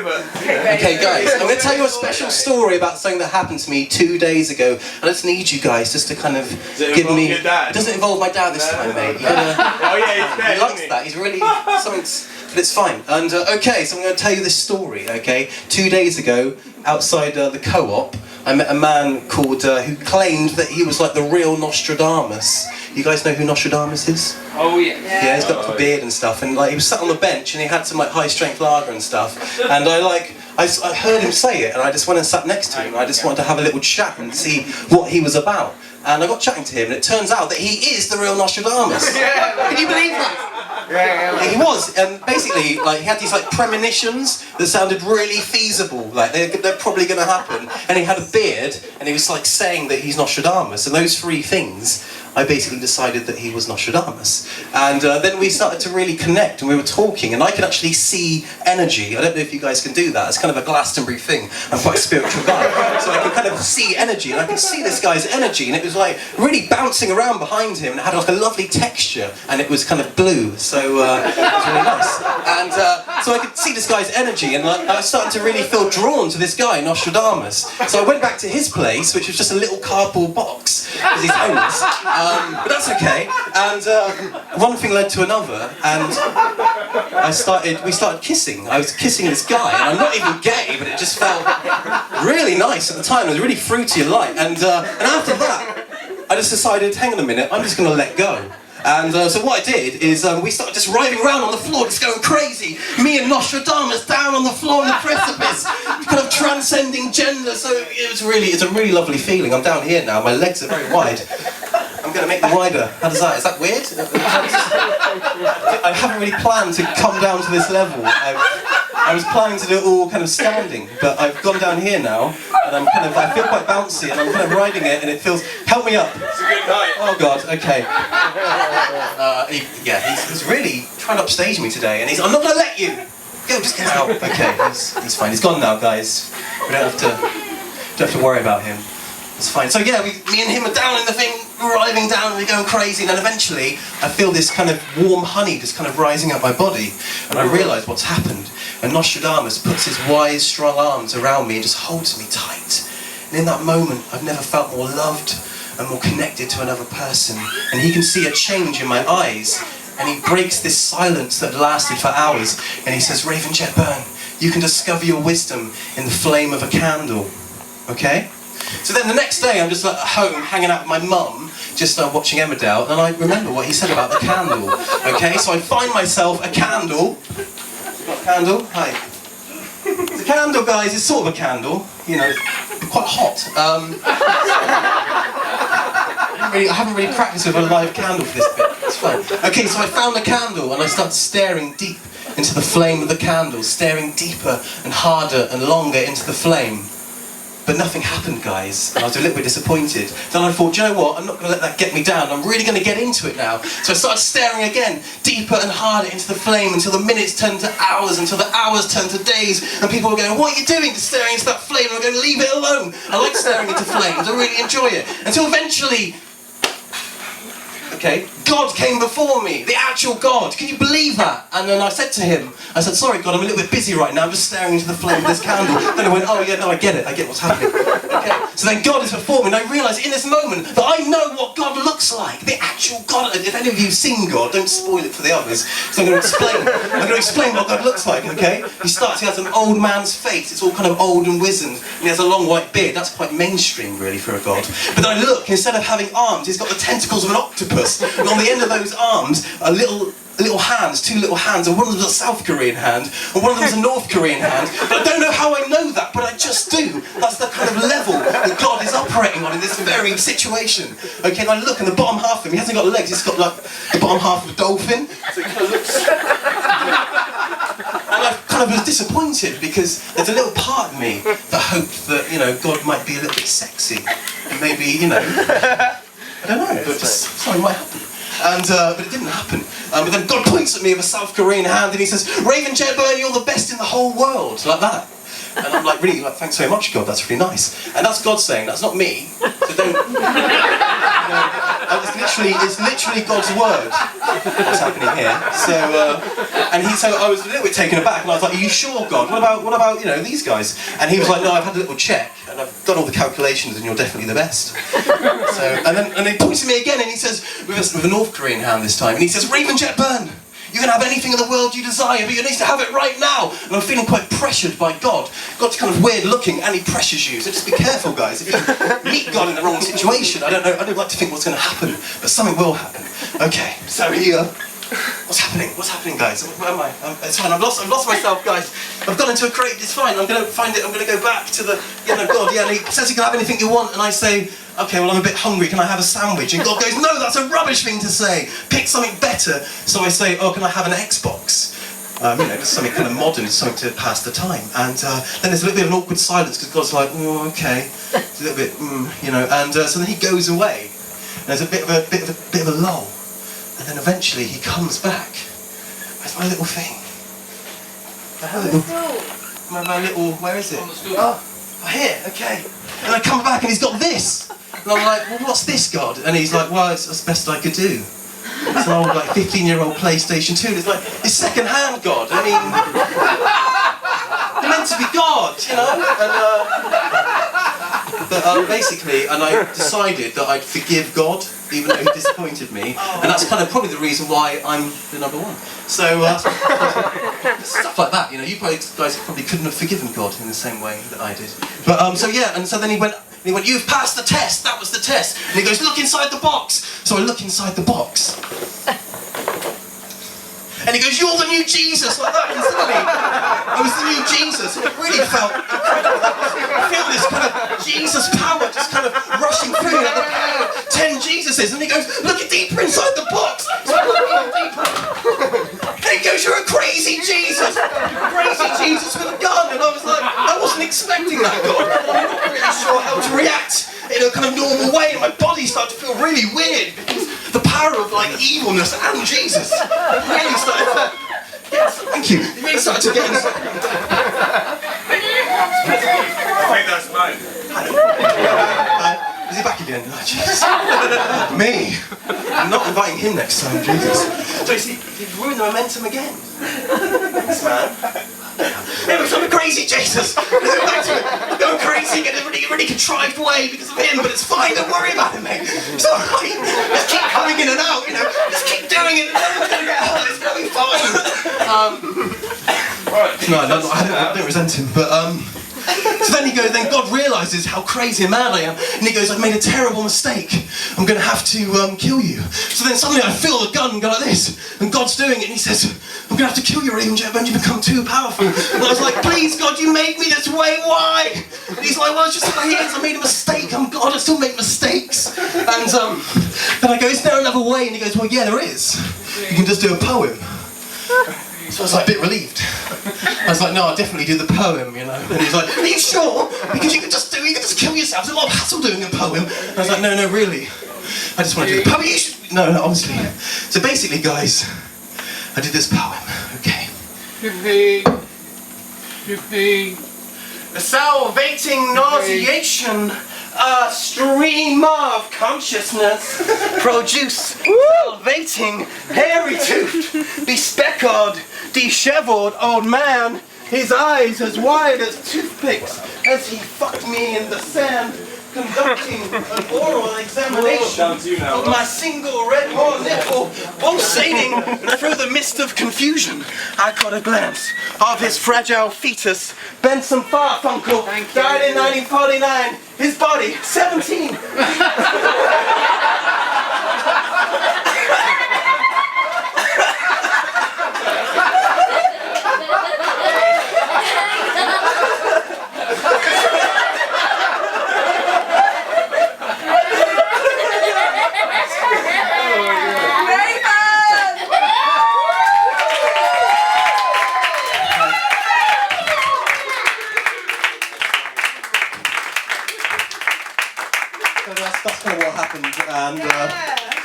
but... Okay guys, I'm going to tell you a special story about something that happened to me 2 days ago. And I just need you guys just to kind of give me... Your dad? It doesn't involve my dad this time, mate. Oh yeah, he's there, he likes that, he's really... But it's fine. And okay, so I'm going to tell you this story, okay? 2 days ago, outside the co-op, I met a man called, who claimed that he was like the real Nostradamus. You guys know who Nostradamus is? Oh yeah. Yeah, he's got a beard and stuff, and like he was sat on the bench and he had some like high strength lager and stuff. And I heard him say it, and I just went and sat next to him. I just wanted to have a little chat and see what he was about. And I got chatting to him, and it turns out that he is the real Nostradamus. Can you believe that? Yeah, he was, and basically, like, he had these like premonitions that sounded really feasible, like they're probably going to happen. And he had a beard, and he was like saying that he's Nostradamus, and those three things, I basically decided that he was Nostradamus. And then we started to really connect, and we were talking, and I could actually see energy. I don't know if you guys can do that. It's kind of a Glastonbury thing. I'm quite a spiritual guy, so I could kind of see energy, and I could see this guy's energy, and it was like really bouncing around behind him, and it had like a lovely texture, and it was kind of blue, so it was really nice. And so I could see this guy's energy, and I was starting to really feel drawn to this guy, Nostradamus. So I went back to his place, which was just a little cardboard box, because he's homeless. But that's okay, and one thing led to another, and we started kissing. I was kissing this guy, and I'm not even gay, but it just felt really nice at the time. It was really fruity and light, and after that, I just decided, hang on a minute, I'm just going to let go. And so what I did is we started just writhing around on the floor, just going crazy. Me and Nostradamus down on the floor on the precipice, kind of transcending gender. So it's a really lovely feeling. I'm down here now, my legs are very wide. I'm going to make them wider. How does that? Is that weird? I haven't really planned to come down to this level. I was planning to do it all kind of standing, but I've gone down here now, and I feel quite bouncy, and I'm kind of riding it, and it feels. Help me up. It's a good night. Oh God. Okay. He's really trying to upstage me today, and I'm not going to let you. Go, just get out. Okay, he's fine. He's gone now, guys. We don't have to worry about him. It's fine. So yeah, me and him are down in the thing, writhing down, and we're going crazy, and then eventually I feel this kind of warm honey just kind of rising up my body, and I realise what's happened. And Nostradamus puts his wise, strong arms around me and just holds me tight. And in that moment, I've never felt more loved and more connected to another person. And he can see a change in my eyes, and he breaks this silence that lasted for hours, and he says, "Raven Jet Byrne, you can discover your wisdom in the flame of a candle." Okay? So then the next day I'm just at home hanging out with my mum, just watching Emmerdale, and I remember what he said about the candle. Okay, so I find myself a candle. You got a candle? Hi. The candle, guys, is sort of a candle. You know, quite hot. I haven't really practiced with a live candle for this bit. It's fine. Okay, so I found a candle and I started staring deep into the flame of the candle, staring deeper and harder and longer into the flame. But nothing happened, guys, and I was a little bit disappointed. Then I thought, do you know what, I'm not going to let that get me down, I'm really going to get into it now. So I started staring again, deeper and harder into the flame, until the minutes turned to hours, until the hours turned to days, and people were going, "What are you doing staring into that flame?" And I'm going, "Leave it alone. I like staring into flames, I really enjoy it." Until eventually, okay, God came before me, the actual God. Can you believe that? And then I said to him, I said, "Sorry God, I'm a little bit busy right now, I'm just staring into the flame of this candle." Then I went, "Oh yeah, no, I get what's happening." Okay, so then God is before me, and I realised in this moment that I know what God looks like, the actual God. If any of you have seen God, don't spoil it for the others, so I'm going to explain what God looks like, okay? He has an old man's face, it's all kind of old and wizened, and he has a long white beard. That's quite mainstream really for a God. But then I look, instead of having arms, he's got the tentacles of an octopus, and on the end of those arms are little hands, two little hands, and one of them's a South Korean hand, and one of them's a North Korean hand, but I don't know how I know that, but I just do. That's the kind of level that God is operating on in this very situation. Okay, and I look, and the bottom half of him, he hasn't got legs, he's got like the bottom half of a dolphin, so he kind of looks... And I kind of was disappointed, because there's a little part of me that hoped that, you know, God might be a little bit sexy, and maybe, you know, I don't know, but just something might happen. And, but it didn't happen. But then God points at me with a South Korean hand and he says, "Raven Jet Byrne, you're the best in the whole world," like that. And I'm like, really, like, thanks so much, God, that's really nice. And that's God saying, that's not me, so don't, it's literally God's word, what's happening here. So, so I was a little bit taken aback, and I was like, are you sure, God? What about, you know, these guys? And he was like, no, I've had a little check, and I've done all the calculations, and you're definitely the best. So, and he points to me again, and he says, with a North Korean hand this time, and he says, Raven Jet Byrne, you can have anything in the world you desire, but you need to have it right now. And I'm feeling quite pressured by God. God's kind of weird looking, and he pressures you. So just be careful, guys. If you meet God in the wrong situation, I don't know. I don't like to think what's going to happen, but something will happen. Okay, so here. What's happening? What's happening, guys? Where am I? It's fine. I've lost myself, guys. I've gone into a crate. It's fine. I'm going to find it. I'm going to go back to the, God. Yeah, and he says you can have anything you want, and I say, okay, well, I'm a bit hungry. Can I have a sandwich? And God goes, no, that's a rubbish thing to say. Pick something better. So I say, oh, can I have an Xbox? Just something kind of modern, something to pass the time. And then there's a little bit of an awkward silence because God's like, oh, okay, it's a little bit, And so then he goes away. And there's a bit of a lull. And then eventually he comes back. Where's my little thing? My little, where is it? Oh, here, okay. And I come back and he's got this. And I'm like, well, what's this, God? And he's like, well, it's the best I could do. It's an old, like, 15-year-old PlayStation 2. And it's like, it's second-hand, God. I mean, you're meant to be God, you know? But basically, and I decided that I'd forgive God, even though he disappointed me, and that's kind of probably the reason why I'm the #1. So, stuff like that, you know, you guys probably couldn't have forgiven God in the same way that I did. But, so yeah, and so then he went, you've passed the test, that was the test. And he goes, look inside the box. So I look inside the box. And he goes, you're the new Jesus, like that, and suddenly I was the new Jesus, and it really felt incredible. I feel this kind of Jesus power just kind of rushing through, like the power of 10 Jesuses, and he goes, look deeper inside the box. So I look even deeper. And he goes, you're a crazy Jesus, with a gun, and I was like, I wasn't expecting that, God, and I'm not really sure how to react in a kind of normal way, and my body started to feel really weird, because the power of like evilness and Jesus really started to, yes, thank you, it really started to get inside. I think that's mine. Is he back again? Oh, Jesus. Me? I'm not inviting him next time, Jesus. So you see, you've ruined the momentum again. Thanks, man. It looks like a crazy Jesus. I'm going crazy in a really contrived way because of him, but it's fine, don't worry about him, mate. It's alright. Just keep coming in and out, you know. Just keep doing it, no one's going to get hurt, it's going to be fine. No, I don't resent him, but so then God realises how crazy and mad I am, and he goes, I've made a terrible mistake. I'm going to have to kill you. So then suddenly I feel the gun and go like this, and God's doing it, and he says, I'm going to have to kill you, Raven Jet Byrne, you become too powerful. And I was like, please, God, you made me this way, why? And he's like, well, it's just how he is, I made a mistake, I'm God, I still make mistakes. And then I go, is there another way? And he goes, well, yeah, there is. You can just do a poem. So I was like a bit relieved. I was like, no, I'll definitely do the poem, you know. And he's like, are you sure? Because you can just kill yourself. There's a lot of hassle doing a poem. And I was like, no, really. I just want to do the poem. You should... No, honestly. So basically, guys, I did this poem, okay. The salivating nauseation, a stream of consciousness, produce salivating, hairy-toothed, bespeckled, dishevelled old man, his eyes as wide as toothpicks, as he fucked me in the sand, conducting an oral examination of my single red horn nipple, pulsating through the mist of confusion. I caught a glance of his fragile fetus, Benson Farfunkel, died in 1949, his body, 17. So that's kind of what happened, and